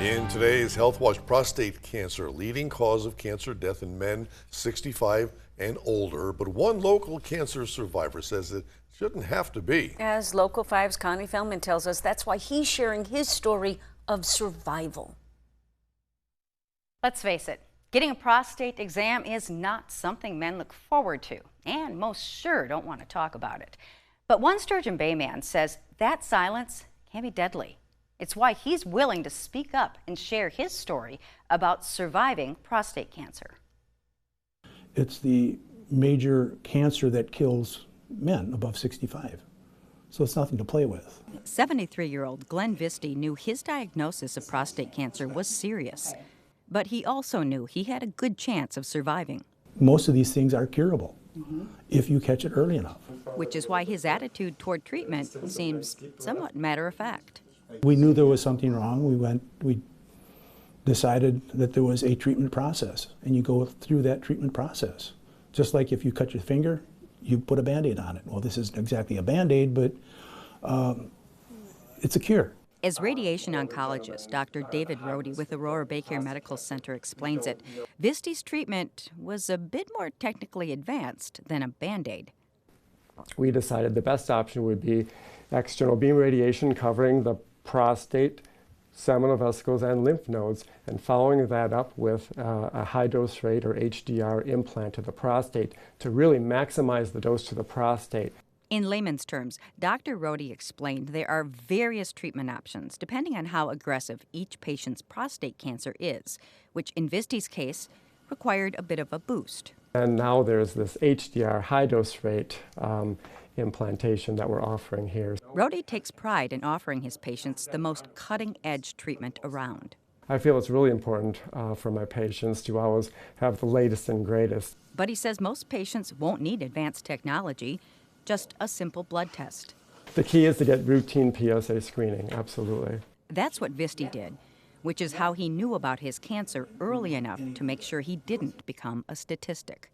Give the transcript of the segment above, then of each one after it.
In today's HealthWatch, prostate cancer, leading cause of cancer death in men 65 and older. But one local cancer survivor says it shouldn't have to be. As Local 5's Connie Feldman tells us, that's why he's sharing his story of survival. Let's face it, getting a prostate exam is not something men look forward to, and most sure don't want to talk about it. But one Sturgeon Bay man says that silence can be deadly. It's why he's willing to speak up and share his story about surviving prostate cancer. It's the major cancer that kills men above 65, so it's nothing to play with. 73-year-old Glenn Visti knew his diagnosis of prostate cancer was serious, but he also knew he had a good chance of surviving. Most of these things are curable if you catch it early enough. Which is why his attitude toward treatment seems somewhat matter-of-fact. We knew there was something wrong. We decided that there was a treatment process, and you go through that treatment process. Just like if you cut your finger, you put a Band-Aid on it. Well, this isn't exactly a Band-Aid, but it's a cure. As radiation oncologist Dr. David Rohde with Aurora Baycare Medical Center explains it, Visti's treatment was a bit more technically advanced than a Band-Aid. We decided the best option would be external beam radiation covering the prostate, seminal vesicles, and lymph nodes, and following that up with a high dose rate or HDR implant to the prostate to really maximize the dose to the prostate. In layman's terms, Dr. Rohde explained there are various treatment options depending on how aggressive each patient's prostate cancer is, which in Visti's case required a bit of a boost. And now there's this HDR high dose rate implantation that we're offering here. Rohde takes pride in offering his patients the most cutting-edge treatment around. I feel it's really important for my patients to always have the latest and greatest. But he says most patients won't need advanced technology, just a simple blood test. The key is to get routine PSA screening, absolutely. That's what Visti did, which is how he knew about his cancer early enough to make sure he didn't become a statistic.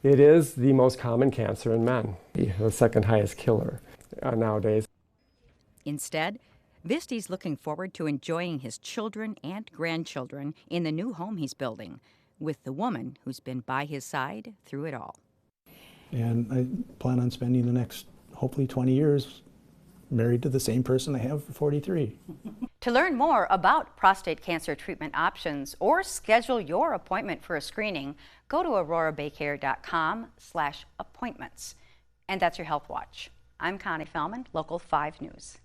It is the most common cancer in men, the second highest killer nowadays. Instead, Visti's looking forward to enjoying his children and grandchildren in the new home he's building, with the woman who's been by his side through it all. And I plan on spending the next, hopefully 20 years, married to the same person I have for 43. To learn more about prostate cancer treatment options or schedule your appointment for a screening, go to aurorabaycare.com/appointments. And that's your Health Watch. I'm Connie Feldman, Local 5 News.